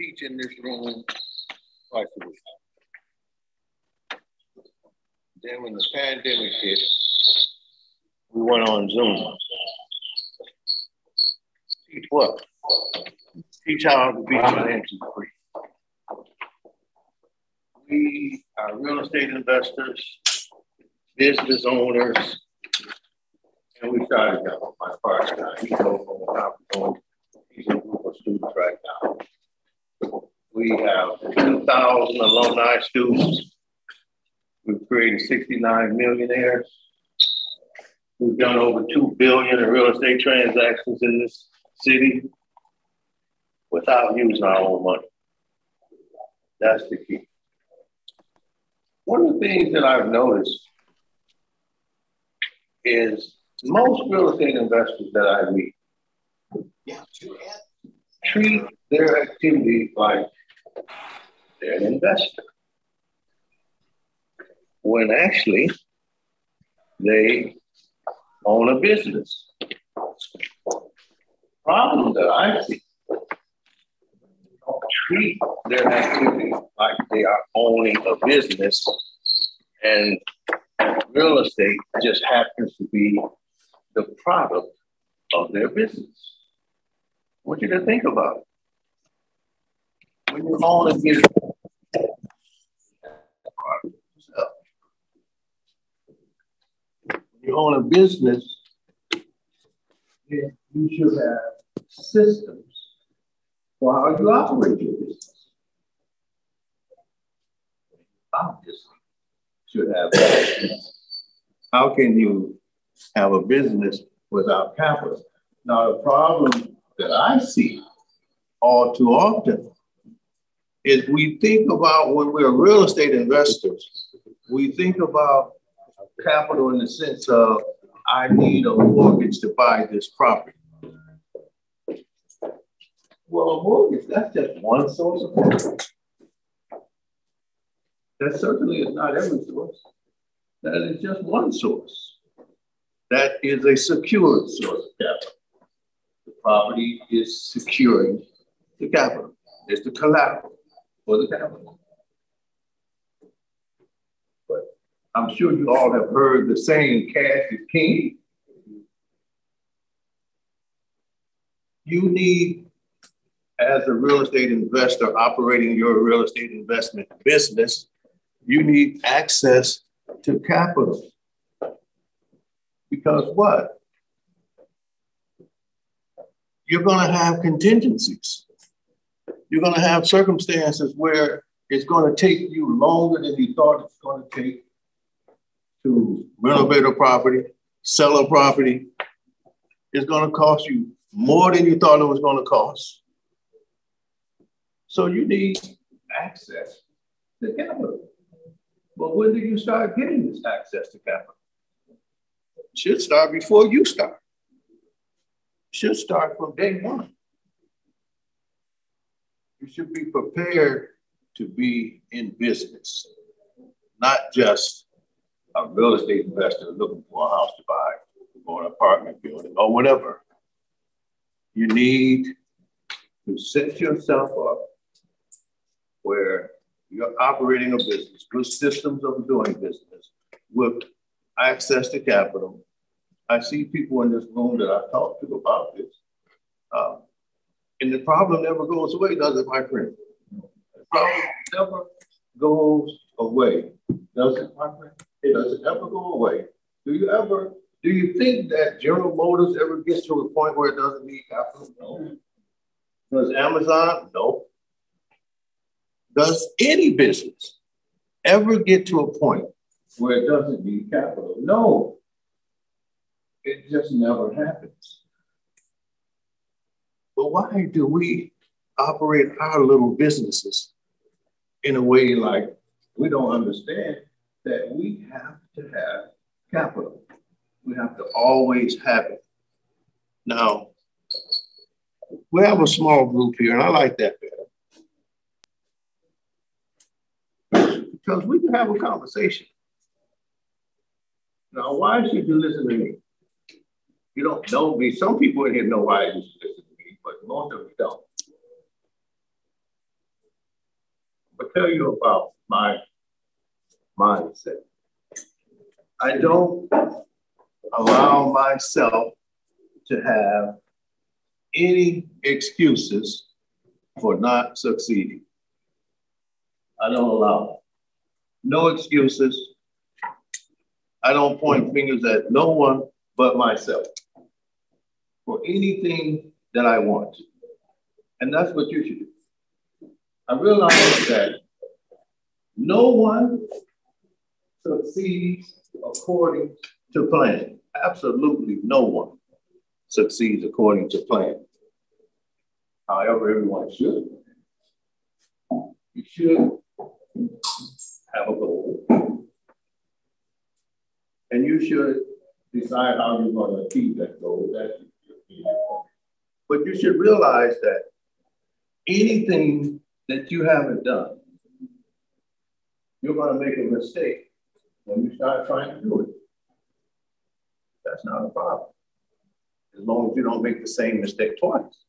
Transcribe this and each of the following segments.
teach in this room twice a week. Then when the pandemic hit, we went on Zoom. Teach what? Teach how to be financially free. We are real estate investors, business owners, and we started out. My partner now, he's he's in a group of students right now. We have 2,000 alumni students. We've created 69 millionaires. We've done over 2 billion in real estate transactions in this city without using our own money. That's the key. One of the things that I've noticed is most real estate investors that I meet treat their activity like they're an investor, when actually they own a business. Problem that I see, treat their activity like they are owning a business, and real estate just happens to be the product of their business. I want you to think about it. When you own a business, you own a business, you should have systems for how you operate your business. Obviously, should have that. How can you have a business without capital? Now, the problem that I see all too often is we think about, when we're real estate investors, we think about capital in the sense of, I need a mortgage to buy this property. Well, a mortgage, that's just one source of capital. That certainly is not every source. That is just one source. That is a secured source of capital. The property is securing the capital. It's the collateral for the capital. But I'm sure you all have heard the saying, cash is king. You need, as a real estate investor operating your real estate investment business, you need access to capital. Because what? You're going to have contingencies. You're going to have circumstances where it's going to take you longer than you thought it's going to take to renovate a property, sell a property. It's going to cost you more than you thought it was going to cost. So you need access to capital. But when do you start getting this access to capital? It should start before you start. It should start from day one. You should be prepared to be in business, not just a real estate investor looking for a house to buy or an apartment building or whatever. You need to set yourself up where you're operating a business with systems of doing business, with access to capital. I see people in this room that I've talked to about this. And the problem never goes away, does it, my friend? The problem never goes away, does it, my friend? It doesn't ever go away. Do you think that General Motors ever gets to a point where it doesn't need capital? No. Does Amazon? No. Does any business ever get to a point where it doesn't need capital? No. It just never happens. But why do we operate our little businesses in a way like we don't understand that we have to have capital? We have to always have it. Now, we have a small group here, and I like that better. Because we can have a conversation. Now, why should you listen to me? You don't know me. Some people in here know why you should listen to me, but most of you don't. tell you about my mindset. I don't allow myself to have any excuses for not succeeding. I don't allow it. No excuses. I don't point fingers at no one but myself for anything that I want. And that's what you should do. I realize that no one succeeds according to plan. Absolutely no one succeeds according to plan. However, everyone should. You should have a goal. And you should decide how you're going to achieve that goal. But you should realize that anything that you haven't done, you're going to make a mistake when you start trying to do it. That's not a problem. As long as you don't make the same mistake twice.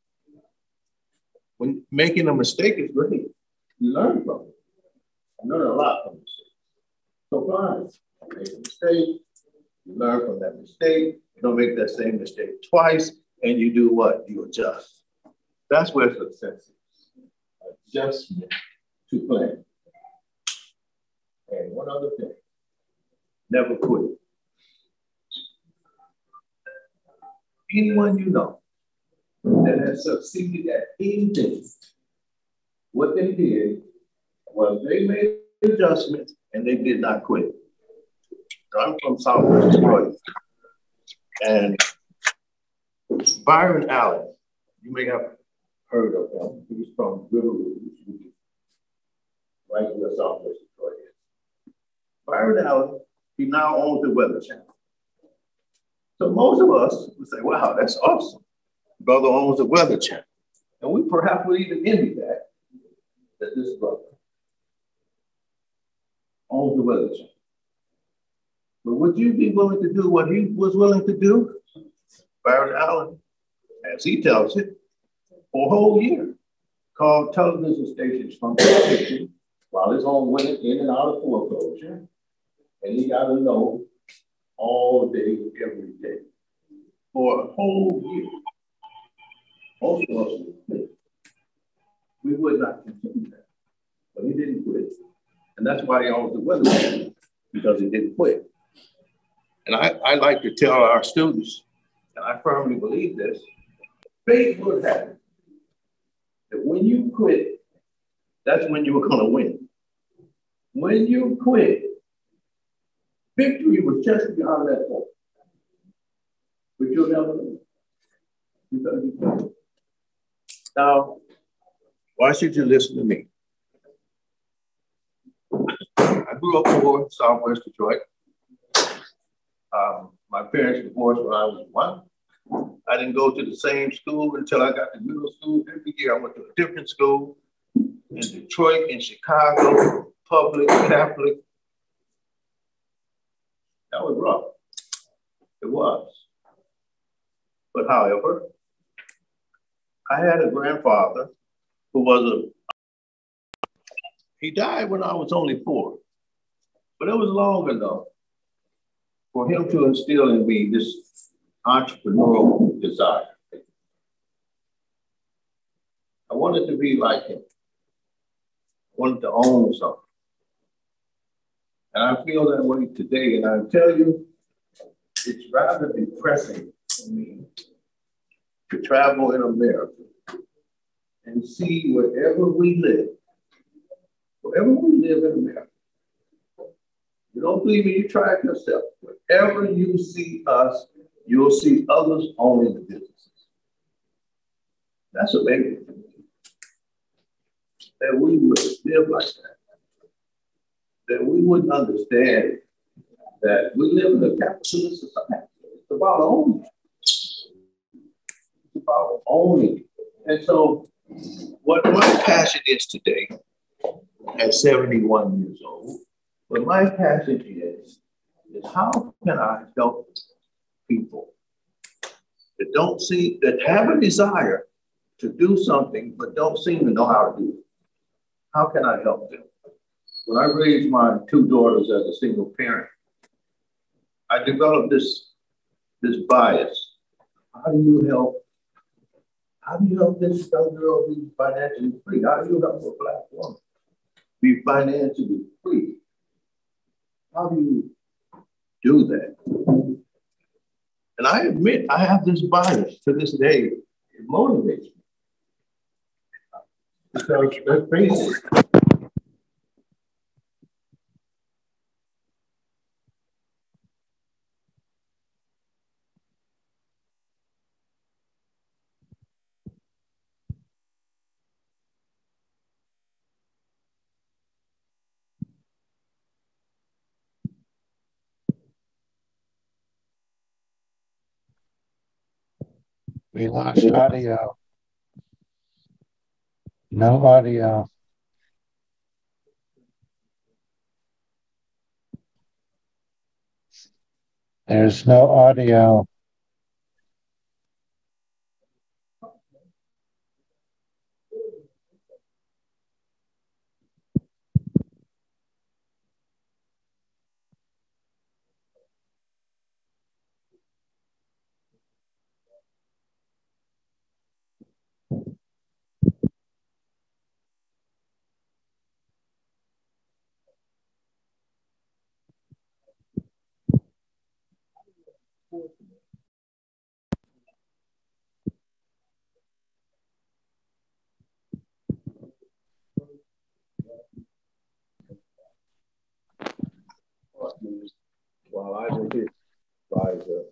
When making a mistake is great, you learn from it. I learn a lot from mistakes. So fine, you make a mistake, you learn from that mistake, you don't make that same mistake twice, and you do what? You adjust. That's where success is. Adjustment to plan. And one other thing, never quit. Anyone you know that has succeeded at anything, what they did was they made adjustments and they did not quit. I'm from Southwest Detroit, and Byron Allen, you may have heard of him. He's from River Rouge, right where Southwest Detroit is. Byron Allen, he now owns the Weather Channel. So most of us would say, wow, that's awesome. Brother owns the Weather Channel. And we perhaps would even envy that this brother owns the Weather Channel. But would you be willing to do what he was willing to do? Byron Allen, as he tells it, for a whole year, called television stations from the kitchen while his home went in and out of foreclosure. And he got to know all day, every day, for a whole year. Most of us would quit. We would not continue that. But he didn't quit. And that's why he owns the Weather Channel, because he didn't quit. And I like to tell our students, and I firmly believe this, fate would happen that when you quit, that's when you were going to win. When you quit, victory was just beyond that point. But you'll never know. Because you quit. Now, why should you listen to me? I grew up poor, Southwest Detroit. My parents divorced when I was 1. I didn't go to the same school until I got to middle school. Every year I went to a different school in Detroit, in Chicago, public, Catholic. That was rough. It was. But however, I had a grandfather who was he died when I was only 4, but it was long enough for him to instill in me this entrepreneurial desire. I wanted to be like him. I wanted to own something. And I feel that way today. And I tell you, it's rather depressing for me to travel in America and see wherever we live in America. You don't believe me, you try it yourself. Wherever you see us, you'll see others owning the businesses. That's amazing. That we would live like that. That we wouldn't understand that we live in a capitalist society. It's about owning. It's about owning. And so what my passion is today, at 71 years old, what my passion is how can I help people that have a desire to do something, but don't seem to know how to do it? How can I help them? When I raised my two daughters as a single parent, I developed this bias. How do you help this young girl be financially free? How do you help a Black woman be financially free? How do you do that? And I admit I have this bias to this day. It motivates me. Because let's face it, We lost audio. No audio. There's no audio. while I was his advisor,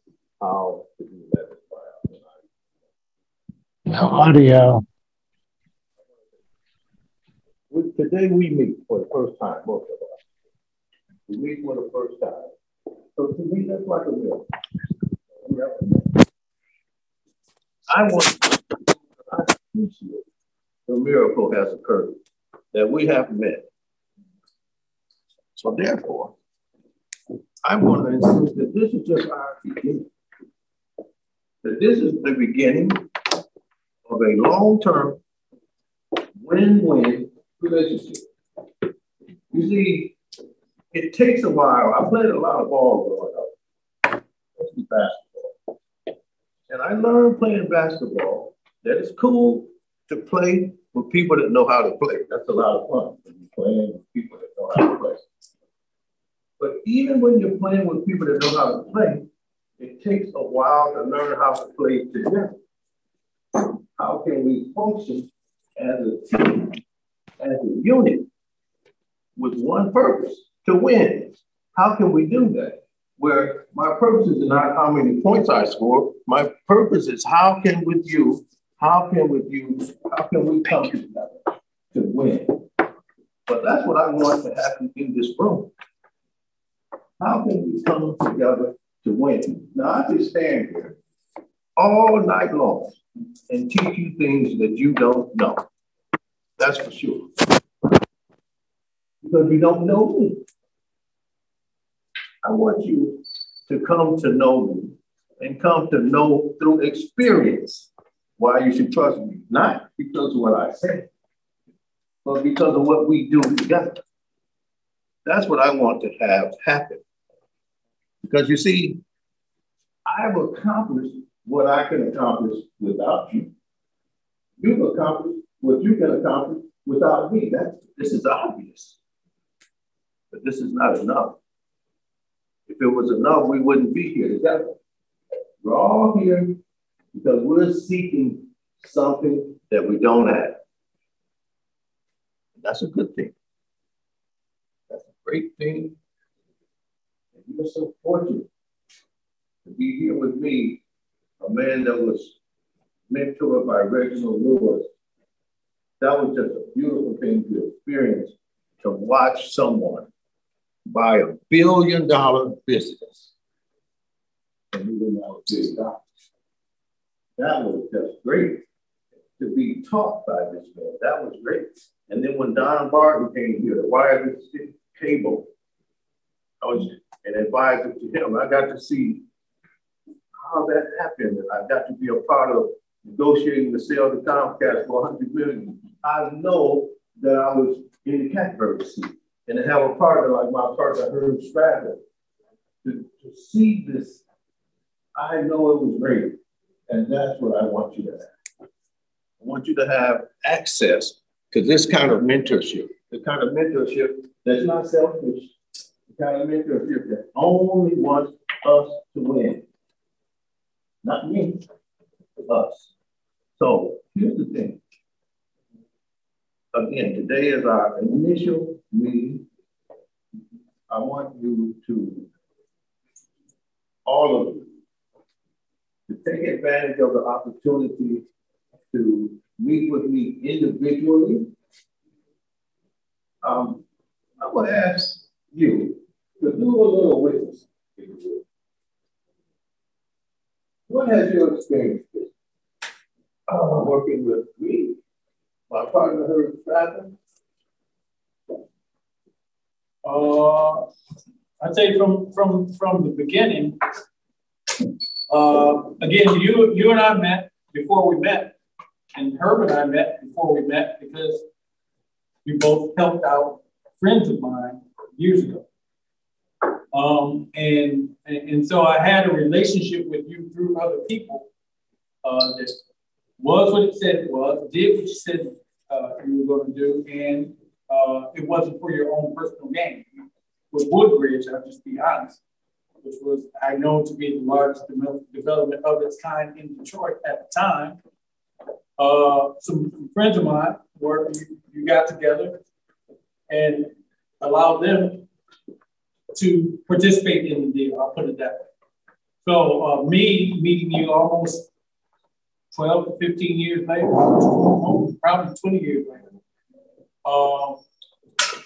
how to do that. No audio. Today we meet for the first time, most of us. We meet for the first time. So to me, that's like a miracle. I appreciate the miracle has occurred that we have met. So therefore, I'm going to insist that this is just our beginning. That this is the beginning of a long-term win-win relationship. You see, it takes a while. I played a lot of ball growing up, especially basketball. And I learned playing basketball that it's cool to play with people that know how to play. That's a lot of fun when you're playing with people that know how to play. But even when you're playing with people that know how to play, it takes a while to learn how to play together. How can we function as a team, as a unit, with one purpose, to win? How can we do that? Where my purpose is not how many points I score. My purpose is how can we come together to win? But that's what I want to happen in this room. How can we come together to win? Now, I can stand here all night long and teach you things that you don't know. That's for sure. Because you don't know me. I want you to come to know me and come to know through experience why you should trust me. Not because of what I say, but because of what we do together. That's what I want to have happen. Because you see, I've accomplished what I can accomplish without you. You've accomplished what you can accomplish without me. This is obvious. But this is not enough. If it was enough, we wouldn't be here together. We're all here because we're seeking something that we don't have. And that's a good thing. That's a great thing. And you're so fortunate to be here with me, a man that was mentored by Reginald Lewis. That was just a beautiful thing to experience, to watch someone buy $1 billion business. And we didn't have $1 billion. That was just great to be taught by this man. That was great. And then when Don Barton came here to wire this cable, I was an advisor to him. I got to see how that happened. And I got to be a part of negotiating the sale to Comcast for $100 million. I know that I was in the catbird seat. and to have a partner like my partner, Herb Stratton, to see this, I know it was great. And that's what I want you to have. I want you to have access to this kind of mentorship, the kind of mentorship that's not selfish, the kind of mentorship that only wants us to win. Not me, us. So here's the thing. Again, today is our initial meeting. I want you to, all of you, to take advantage of the opportunity to meet with me individually. I'm going to ask you to do a little witness. What has your experience been? Working with me, my partner, Herb Stratton? I'd say from the beginning. Again, you and I met before we met, and Herb and I met before we met because we both helped out friends of mine years ago. And so I had a relationship with you through other people that was what it said it was, did what you said you were going to do, and it wasn't for your own personal gain. With Woodbridge, I'll just be honest, which was I know to be the largest development of its kind in Detroit at the time. Some friends of mine you got together and allowed them to participate in the deal. I'll put it that way. So me meeting you almost 12 to 15 years later, probably 20 years later.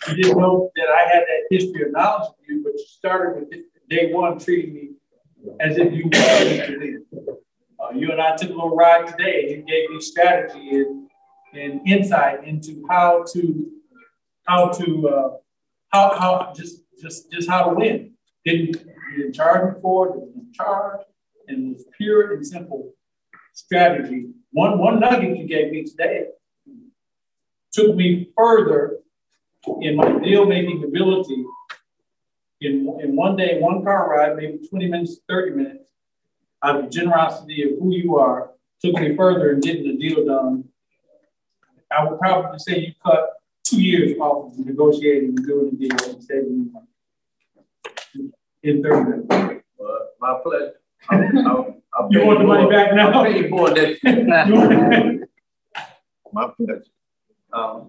You didn't know that I had that history of knowledge of you, but you started with day one treating me as if you wanted me to live. You and I took a little ride today, and you gave me strategy and insight into how to win. You didn't charge me for it, didn't charge, and it was pure and simple strategy. One nugget you gave me today took me further in my deal-making ability in one day, one car ride, maybe 20 minutes, 30 minutes, out of the generosity of who you are, took me further in getting the deal done. I would probably say you cut 2 years off of negotiating and doing the deal and saving me money in 30 minutes. My pleasure. You want the money back now? I'll pay you more next year. My pleasure. Now,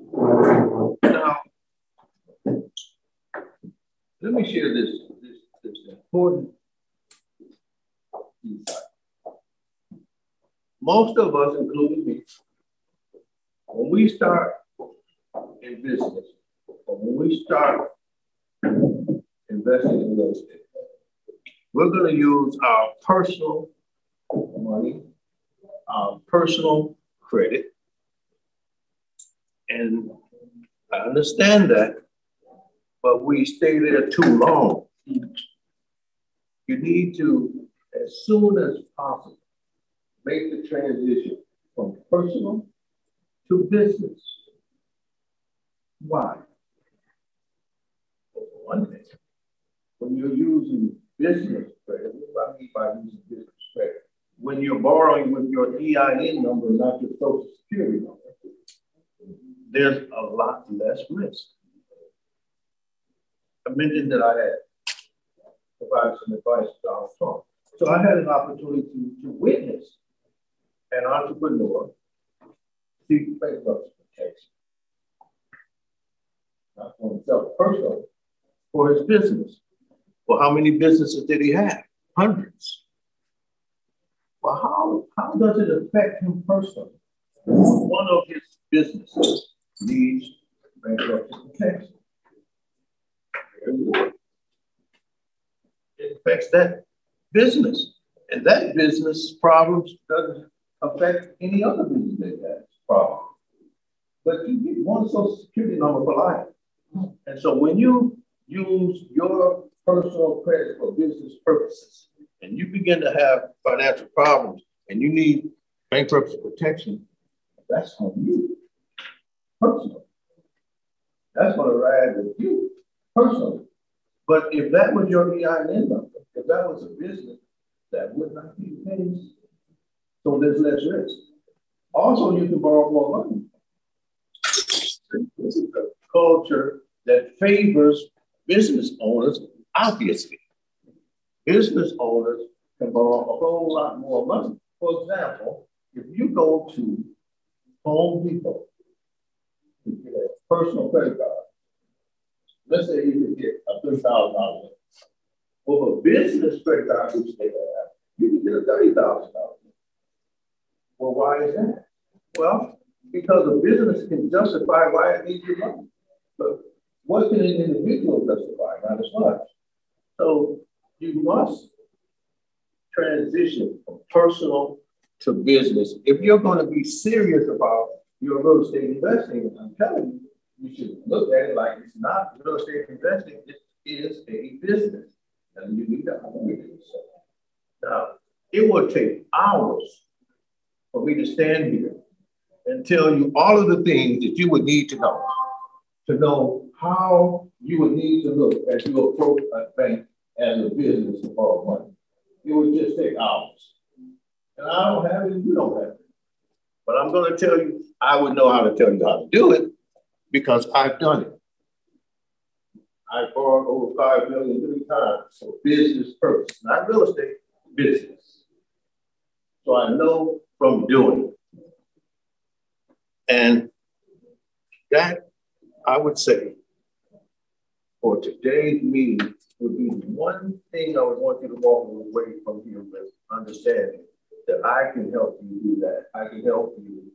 let me share this important insight. Most of us, including me, when we start in business, or when we start investing in real estate, we're going to use our personal money, our personal credit. And I understand that, but we stay there too long. You need to, as soon as possible, make the transition from personal to business. Why? For one thing, when you're using business credit, what do I mean by using business credit? When you're borrowing with your EIN number, not your social security number, there's a lot less risk. I mentioned that I had provided some advice to Donald Trump. So I had an opportunity to witness an entrepreneur seek bankruptcy protection. Not for himself personally, for his business. Well, how many businesses did he have? Hundreds. Well, how does it affect him personally? One of his businesses needs bankruptcy protection. It affects that business. And that business problems doesn't affect any other business that has problems. But you get one social security number for life. And so when you use your personal credit for business purposes, and you begin to have financial problems, and you need bankruptcy protection, that's on you, personally. That's going to ride with you. personally. But if that was your EIN number, if that was a business, that would not be the case. So there's less risk. Also, you can borrow more money. This is a culture that favors business owners, obviously. Business owners can borrow a whole lot more money. For example, if you go to Home Depot, you get a personal credit card. Let's say you can get a $30,000. With a business credit card, which they have, you can get a $30,000. Well, why is that? Well, because a business can justify why it needs your money. But what can an individual justify? Not as much. So you must transition from personal to business. If you're going to be serious about your real estate investing, I'm telling you, you should look at it like it's not real estate investing, it is a business. And you need to operate it. Now, it will take hours for me to stand here and tell you all of the things that you would need to know how you would need to look as you approach a bank as a business to borrow money. It would just take hours. And I don't have it, you don't have it. But I'm going to tell you, I would know how to tell you how to do it because I've done it. I borrowed over $5 million 3 times for business purpose, not real estate, business. So I know from doing it. And that, I would say, for today's meeting would be the one thing I would want you to walk away from here with, understanding that I can help you do that. I can help you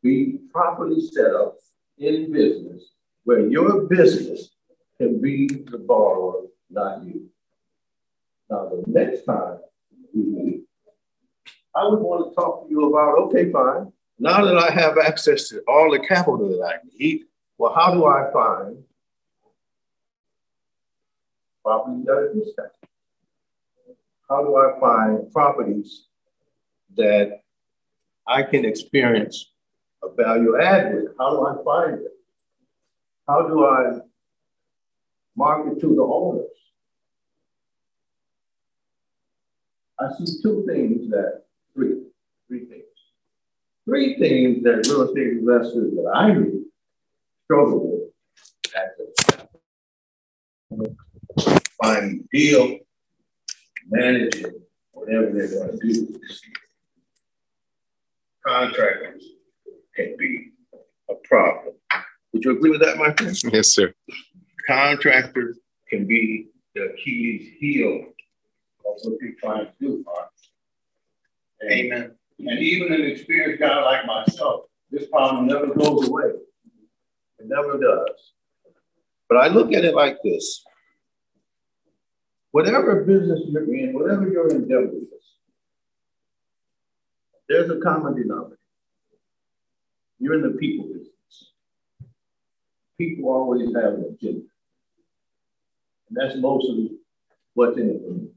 be properly set up in business where your business can be the borrower, not you. Now, the next time we meet, I would want to talk to you about, okay, fine. Now that I have access to all the capital that I need, well, how do I find properties at a discount? How do I find properties that I can experience a value add with? How do I find it? How do I market to the owners? I see three things that real estate investors that I meet struggle with. Finding deal, managing, whatever they're going to do. Contractors can be a problem. Would you agree with that, my friend? Yes, sir. Contractors can be the Achilles heel of what you're trying to do, Mark. Amen. And even an experienced guy like myself, this problem never goes away. It never does. But I look at it like this. Whatever business you're in, whatever your endeavor is, there's a common denominator. You're in the people business. People always have an agenda. And that's mostly what's in it for me.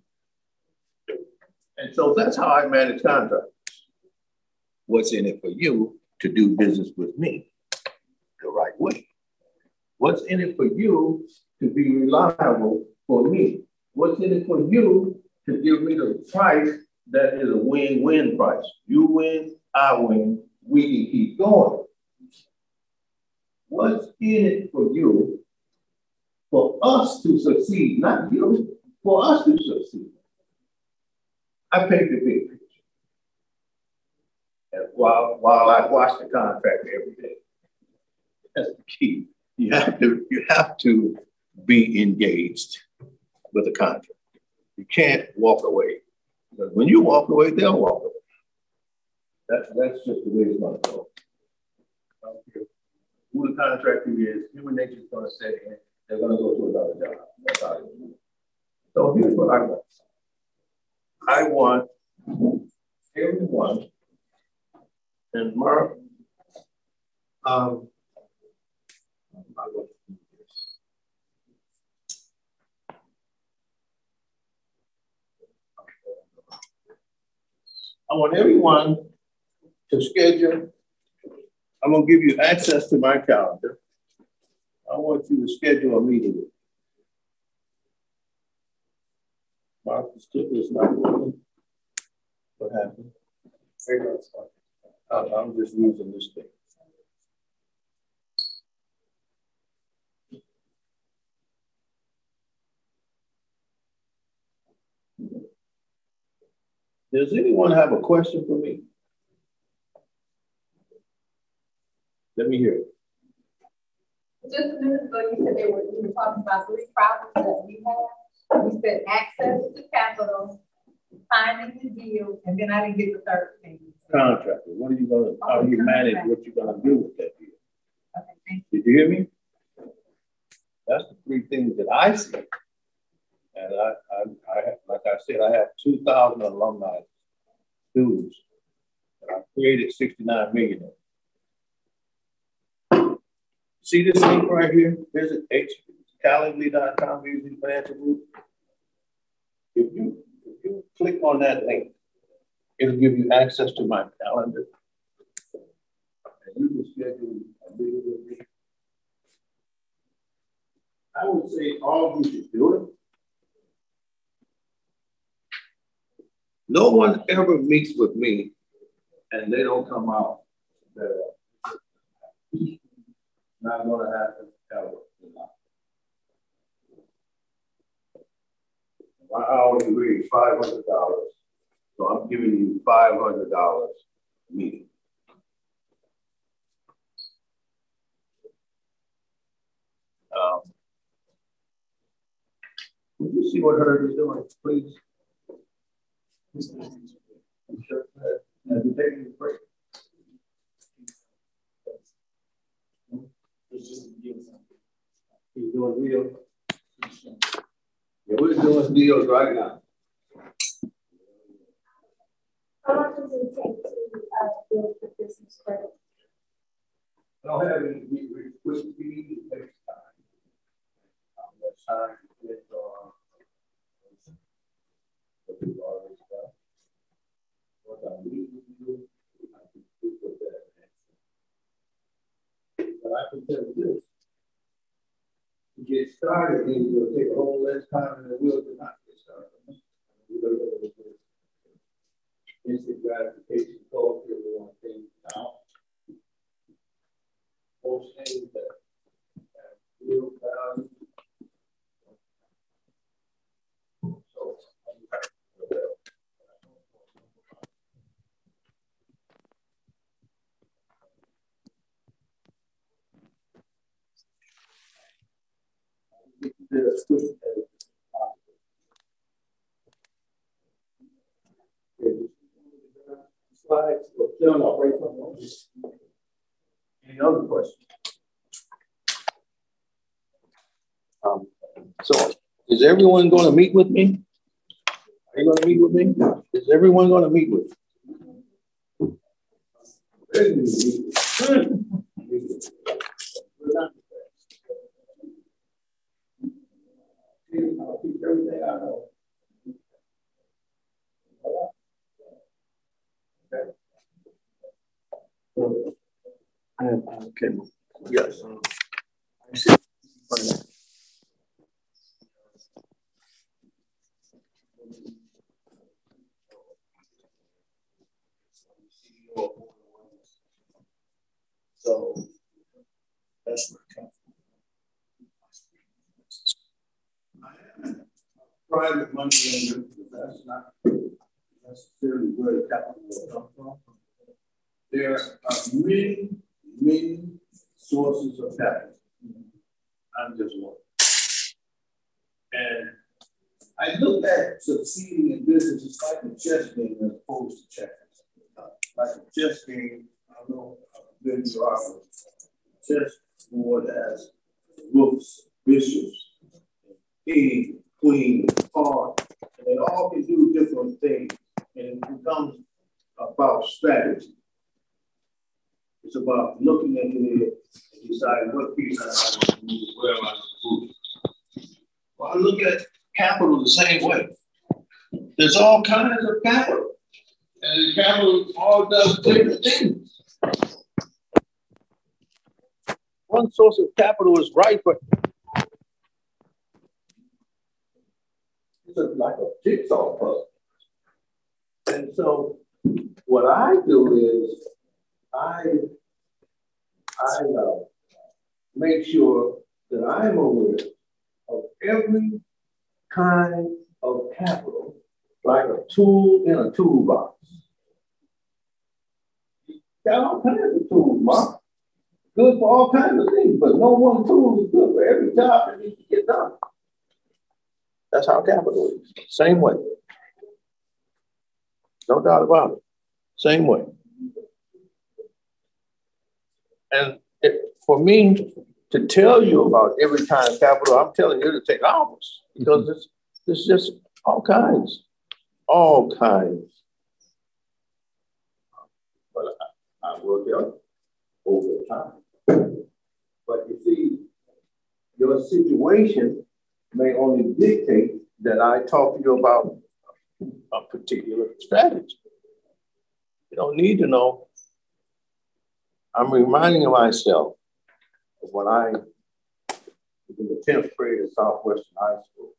And so that's how I manage contracts. What's in it for you to do business with me the right way? What's in it for you to be reliable for me? What's in it for you to give me the price that is a win-win price? You win, I win, we can keep going. What's in it for you for us to succeed? Not you, for us to succeed. I paint the big picture. And while I watch the contract every day, that's the key. You have to be engaged with the contract. You can't walk away. Because when you walk away, they'll walk away. That's just the way it's going to go. I don't care who the contractor is, human nature is going to say, they're going to go to another job. That's how it is. So here's what I want. I want everyone, and Mark, I want everyone to schedule. I'm going to give you access to my calendar. I want you to schedule a meeting. this clicker is not working. What happened? I'm just using this thing. Does anyone have a question for me? Let me hear it. Just a minute ago, you said you were talking about 3 problems that we have. You said access to capital, finding the deal, and then I didn't get the third thing. Contractor. What are you going to, how do you manage what you're going to do with that deal? Okay, thank you. Did you hear me? That's the 3 things that I see. And I like I said, I have 2,000 alumni students, and I created 69 million. See this link right here? Visit calendly.com using financial group. If you click on that link, it'll give you access to my calendar. And you can schedule a meeting with me. I would say all of you should do it. No one ever meets with me and they don't come out better. Not going to happen ever. My hourly rate is $500. So I'm giving you $500 meeting. Would you see what Herb is doing, please? Have you taken a break? He's doing deals. Yeah, we're doing deals right now. How long does it take to build the business credit? I don't have any request fee. It takes time. Much time to get what we've already done. What I need to do, I can do with that. But I can tell you this. To get started, it will take a whole less time than it will to not get started. Instant gratification culture, we want things now. Most things that have real value. So, slides. Any other questions? So, is everyone going to meet with me? Are you going to meet with me? Is everyone going to meet with me? I'll keep everything I know. Okay. Yes. I see. So that's where it comes from. Private money lender, that's not necessarily where the capital will come from. There are many sources of capital. I'm just one. And I look at succeeding in business as like a chess game as opposed to checkers. Like a chess game, I don't know how good you are with chess board has rooks, bishops, king, queen, pawn, and they all can do different things. And it becomes about strategy. It's about looking at it and deciding what piece I want to move, where am I going to move. Well, I look at capital the same way. There's all kinds of capital. And the capital all does different things. One source of capital is right, but It's like a jigsaw puzzle. And so what I do is I make sure that I'm aware of every kind of capital, like a tool in a toolbox. Got all kinds of tools, Mark. Good for all kinds of things, but no one tool is good for every job that needs to get done. That's how capital is. Same way. No doubt about it. Same way. And for me to tell you about every kind of capital, I'm telling you to take hours because it's just all kinds. All kinds. But I work out over time. But you see, your situation may only dictate that I talk to you about a particular strategy. You don't need to know. I'm reminding myself of when I was in the 10th grade at Southwestern High School.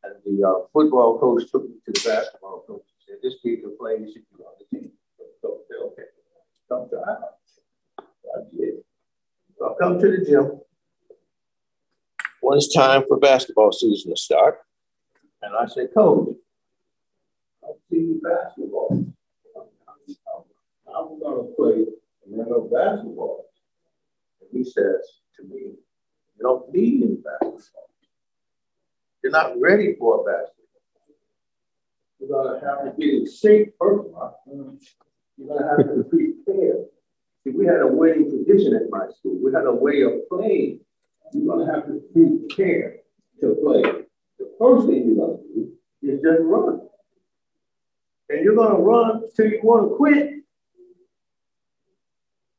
And the football coach took me to the basketball coach and said, this kid can play, he should be on the team. So I said, okay, come to our house. I did. So I come to the gym when it's time for basketball season to start. And I said, Coach, I see basketball. I'm going to play another basketball. And he says to me, you don't need any basketball. You're not ready for a basketball. You're going to have to get in shape first. You're going to have to prepare. See, we had a winning tradition at my school. We had a way of playing. You're going to have to prepare to play. The first thing you're going to do is just run. And you're going to run till you want to quit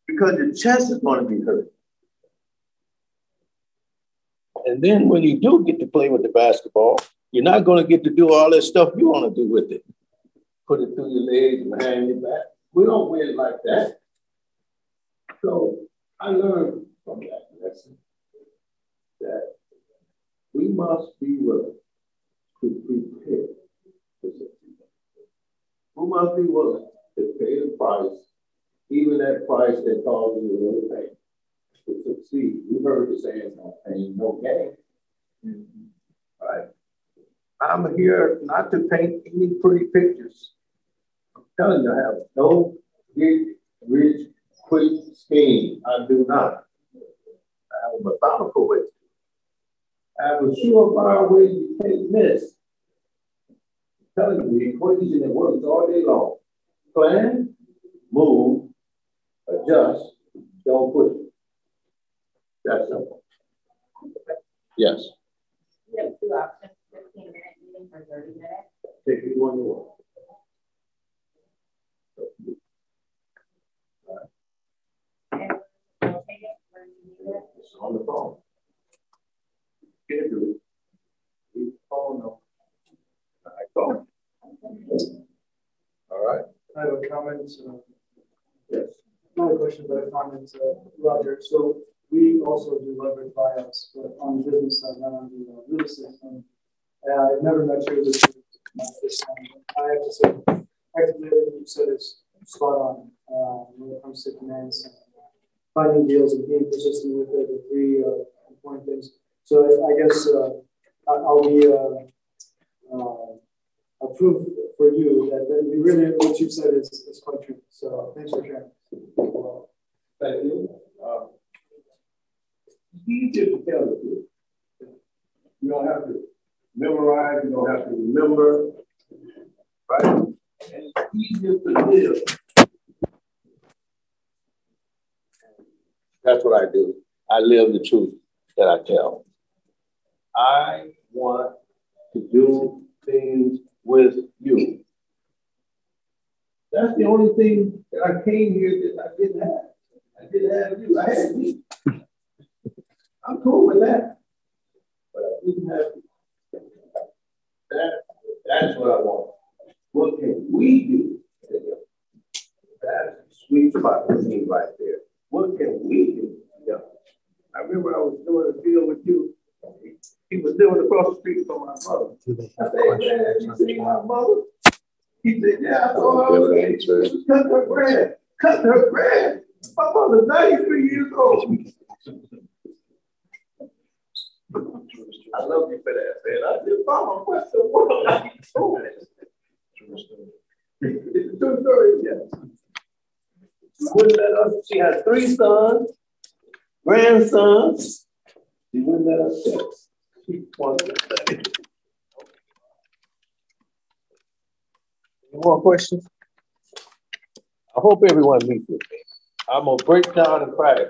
because your chest is going to be hurt. And then when you do get to play with the basketball, you're not going to get to do all that stuff you want to do with it. Put it through your legs and behind your back. We don't win like that. So I learned from that lesson that we must be willing to prepare for success. We must be willing to pay the price, even that price that causes you a little pain, to succeed. You heard the saying, no pain, no gain. Mm-hmm. Right? I'm here not to paint any pretty pictures. I'm telling you, I have no big, rich, quick scheme. I do not. I have a methodical way. I have a surefire way you can't miss. I'm telling you, the equation that works all day long. Plan, move, adjust, don't push it. That's simple. Yes. We have two options, 15-minute meeting for 30 minutes. Take it one you want. It's on the phone. Can't do it. Leave the phone on. I call. All right. I have a comment. Yes. Not a question, but a comment, Roger. So we also do leverage buyouts, but on the business side, not on the real estate side. I've never met you this time. I have to say, actually, what you said is spot on when it comes to finance and finding deals and being persistent with the three important things. So I guess I'll be approved for you that you really, what you've said is quite true. So thanks for sharing. Well, thank you. It's easier to tell the truth. You don't have to memorize, you don't have to remember, right? And it's easier to live. That's what I do. I live the truth that I tell. I want to do things with you. That's the only thing that I came here that I didn't have. I didn't have you. I had me. I'm cool with that. But I didn't have you. That's what I want. What can we do? That's the sweet spot for me right there. What can we do? Yeah. I remember I was doing a deal with you. He He was living across the street from my mother. I said, "Dad, you see my mother?" He said, "Yeah, I saw her. She was cutting her grass. Cutting her grass. My mother's 93 years old." I love you for that, man. I said, "Mama, what's the world are you doing?" It's a true story, yeah. She wouldn't let us. She had 3 sons, grandsons. She wouldn't let us sex. She wanted to study. Any more questions? I hope everyone meets with me. I'm gonna break down and cry.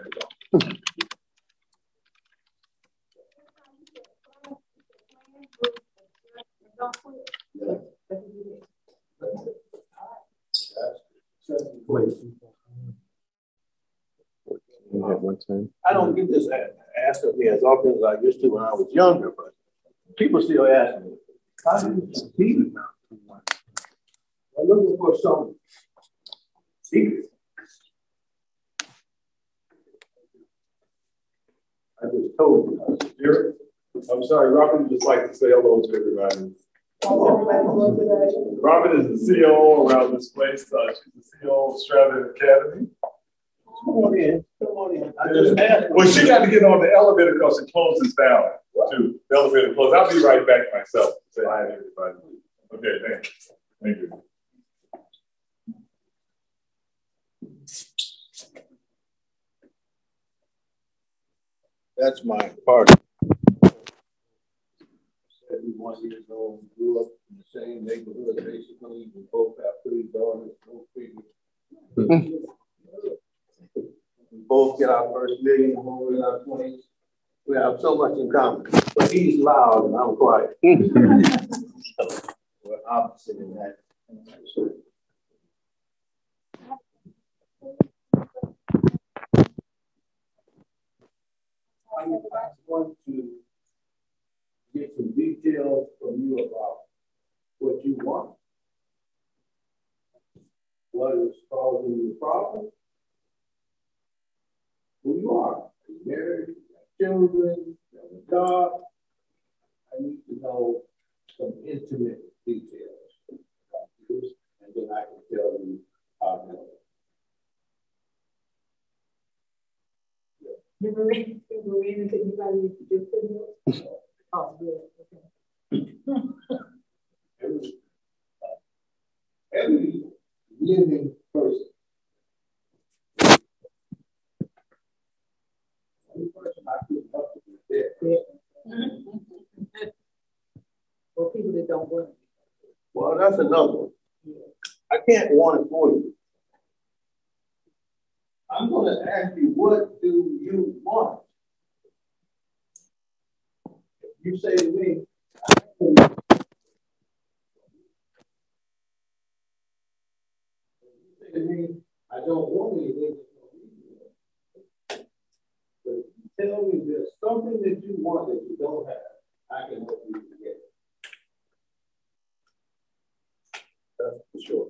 I don't get this asked of me as often as I used to when I was younger, but people still ask me, "How do you succeed?" I'm looking for some secret. I just told you. I'm sorry, Robin would just like to say hello to everybody. Robin is the COO around this place. She's the CEO of Stratton Academy. Come on in. Come on in. I just asked. Well, she got to get on the elevator because it closes down too. The elevator closes. I'll be right back myself. Say hi to everybody. Okay, thank you. Thank you. That's my party. 71 years old, grew up in the same neighborhood, basically. We both have 3 daughters, no figures. We both get our first million when we're in our 20s. We have so much in common. But he's loud and I'm quiet. We're opposite in that. I want to get some details from you about what you want, what is causing you problems, who you are. Are you married? You have children? You have a job? I need to know some intimate details about you, and then I can tell you how to help. The Marina, could you probably just put it? Oh, good. Okay. Every living person. Every person I couldn't help is dead. Well, people that don't want it. Well, that's another one. I can't want it for you. I'm going to ask you, what do you want? If you say to me, I don't want anything. But tell me there's something that you want that you don't have. I can help you to get it. That's for sure.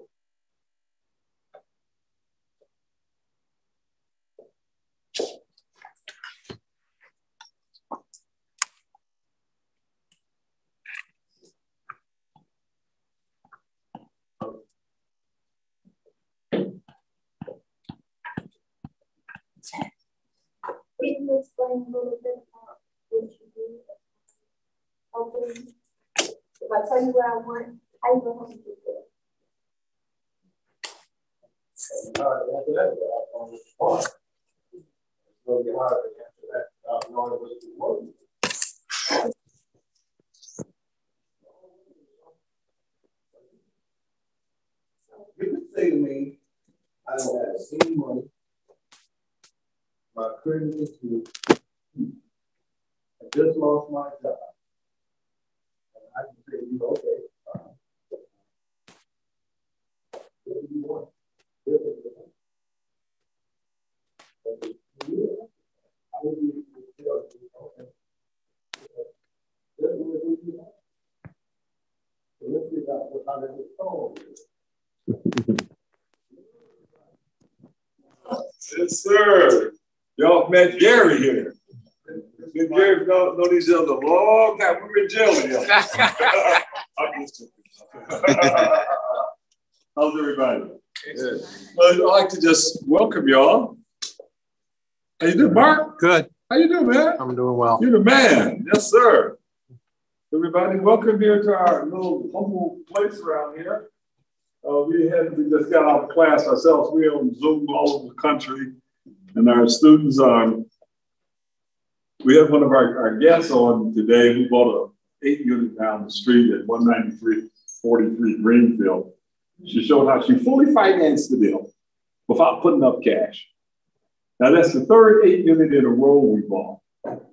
Can you explain a little bit about what you do? Okay. If I tell you what I want, how you gonna help me get there? It's hard to answer that without knowing what you want. It's going to be hard to answer that without knowing what you want. You can say to me, I don't have any money. My credit is good. I just lost my job. And I can say to you, okay, what do you want? I would be able to tell you, okay, that's what you want. So let's figure out what kind of solve is. Yes, sir. Y'all met Gary here. Gary Jerry known each other a long time. We were in jail together. How's everybody? Good. Well, I'd like to just welcome y'all. How you doing, Mark? Good. How you doing, man? I'm doing well. You're the man. Yes, sir. Everybody, welcome here to our little humble place around here. We just got out of class ourselves. We're on Zoom all over the country. And our students we have one of our guests on today who bought an 8-unit down the street at 19343 Greenfield. She showed how she fully financed the deal without putting up cash. Now that's the third 8-unit in a row we bought.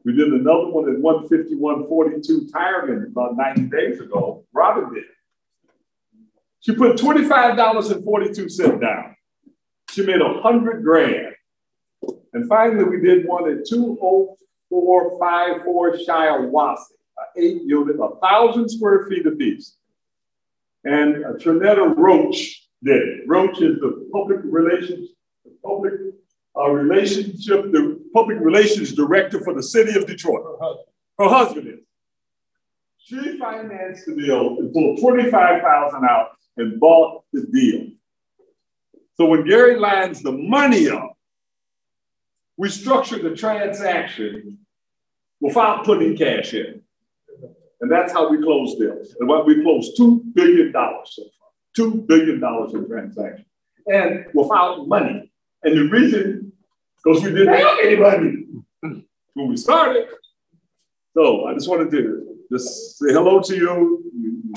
We did another one at 15142 Tireman about 90 days ago. Robin did. She put $25.42 down. She made $100,000. And finally, we did one at 20454 Shiawassee, an 8-unit, 1,000 square feet apiece. And Trinetta Roach did it. Roach is the public relations director for the city of Detroit. Her husband is. She financed the deal and pulled $25,000 out and bought the deal. So when Gary lines the money up, we structured the transaction without putting cash in. And that's how we closed deals. And what we closed $2 billion so far. $2 billion in transactions. And without money. And the reason, because we didn't have any money when we started. So I just wanted to just say hello to you.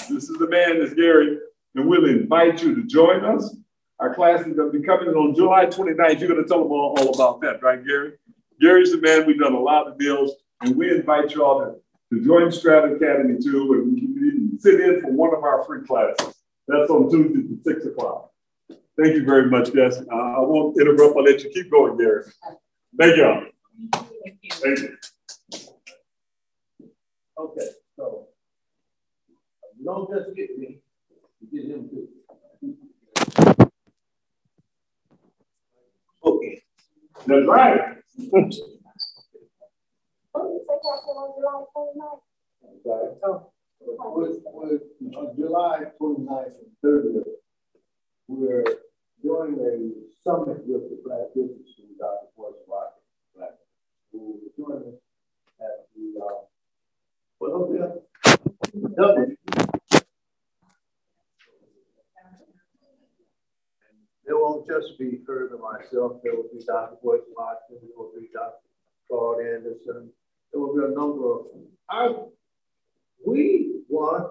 This is the man, this is Gary. And we'll invite you to join us. Our class is going to be coming on July 29th. You're going to tell them all about that, right, Gary? Gary's the man. We've done a lot of deals. And we invite you all to join Strata Academy too. And you can sit in for one of our free classes. That's on Tuesday at 6 o'clock. Thank you very much, guys. I won't interrupt. I'll let you keep going, Gary. Thank y'all. Thank you. Okay, so you don't just get me, you get him too. Okay. That's right. On July 29th and 30th, we're doing a summit with the Black Business School, Dr. Forrest Rocket, who will join us at the what hotel? There won't just be Kurt and myself. There will be Dr. Forrest Rocket. There will be Dr. Claude Anderson. There will be a number of. We want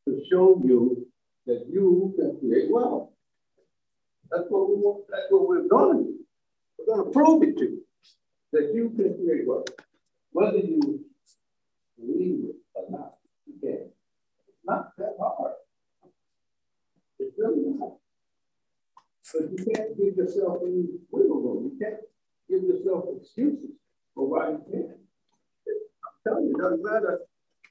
to show you that you can create wealth. That's what we want. That's what we're going to do. We're going to prove it to you that you can create wealth. Whether you believe it or not, you can. It's not that hard. It's really not. But you can't give yourself any wiggle room. You can't give yourself excuses for why you can't. I'm telling you, it doesn't matter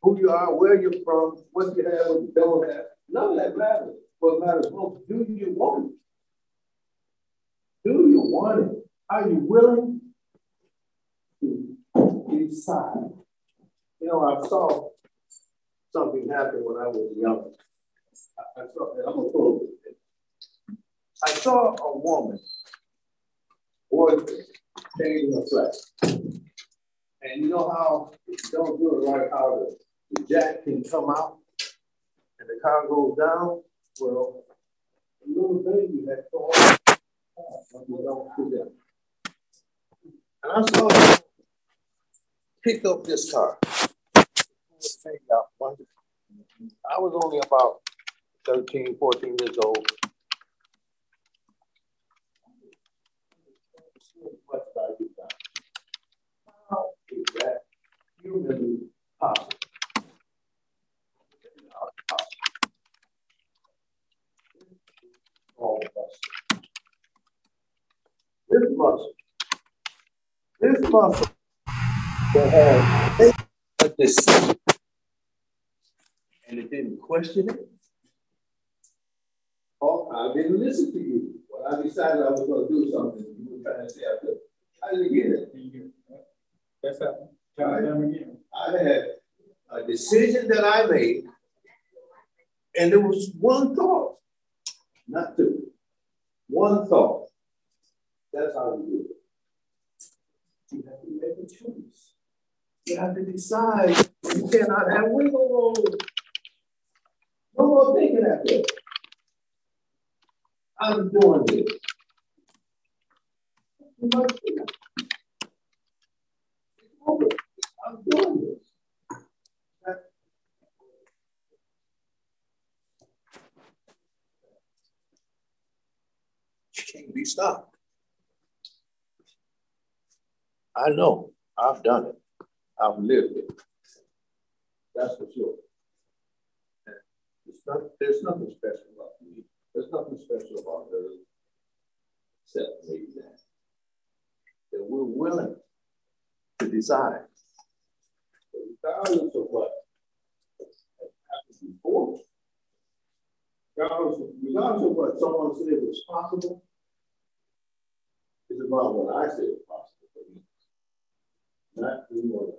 who you are, where you're from, what you have, what you don't have. None of that matters. What matters most, do you want it? Do you want it? Are you willing to decide? You know, I saw something happen when I was young. I'm gonna close with it. I saw a woman, boyfriend, changing a flat. And you know how, if you don't do it right, how the jack can come out and the car goes down? Well, the little baby had fallen. And I saw her pick up this car. I was only about 13, 14 years old. What did I get done? How is that humanly possible? All of us. This muscle that had a decision and it didn't question it. Oh, I didn't listen to you. When I decided I was going to do something, you were trying to say I could. I didn't get it. That's happening. I had a decision that I made, and there was one thought, not two. One thought. That's how we do it. You have to make a choice. You have to decide. You cannot have wiggle room. No more thinking at this. I'm doing this. I'm doing this. You can't be stopped. I know. I've done it. I've lived it. That's for sure. There's nothing special about me. There's nothing special about her except maybe that we're willing to decide. Regardless of what happened before, regardless of what someone said was possible, it's about what I said was possible for me. Not anymore.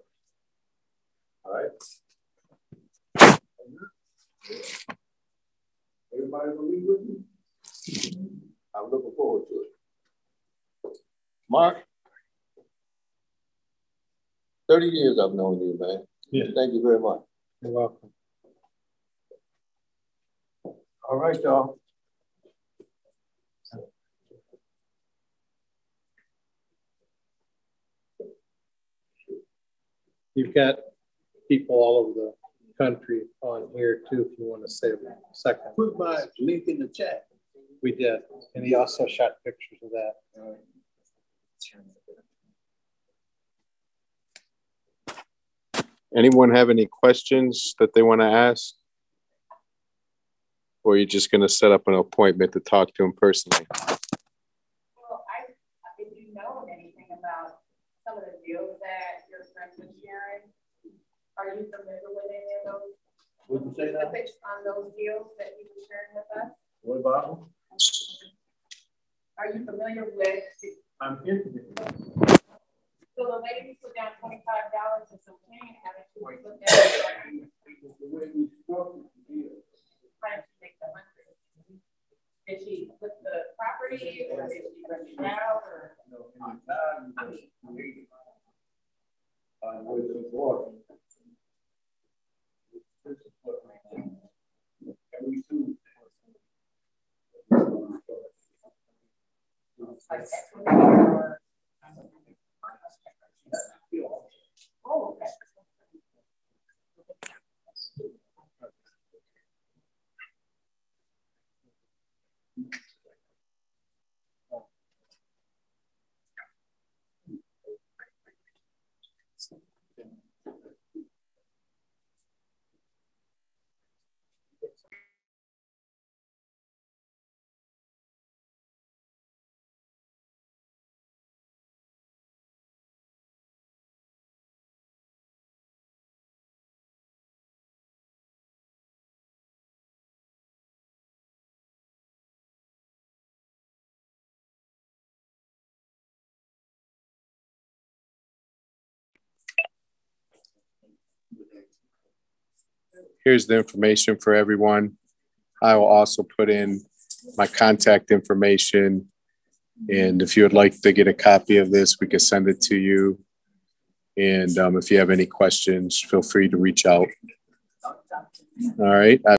All right? Everybody believe with me? I'm looking forward to it. Mark, 30 years I've known you, man. Yeah. Thank you very much. You're welcome. All right, y'all. You've got people all over the country on here too, if you want to say a second. Put my link in the chat. We did. And he also shot pictures of that. Anyone have any questions that they want to ask? Or are you just going to set up an appointment to talk to him personally? Well, if you know anything about some of the deals that your friend was sharing, are you familiar with any of those? What you say now? Specifics on those deals that he was sharing with us? What about them? Are you familiar with? I'm interested. So the lady put down $25 and some change, having to look at the way we structured the deal. Trying to make the $100. Did she flip the property or did she rent it out or? No, what's important. Every Tuesday. Oh, okay. Here's the information for everyone. I will also put in my contact information. And if you would like to get a copy of this, we can send it to you. And if you have any questions, feel free to reach out. All right.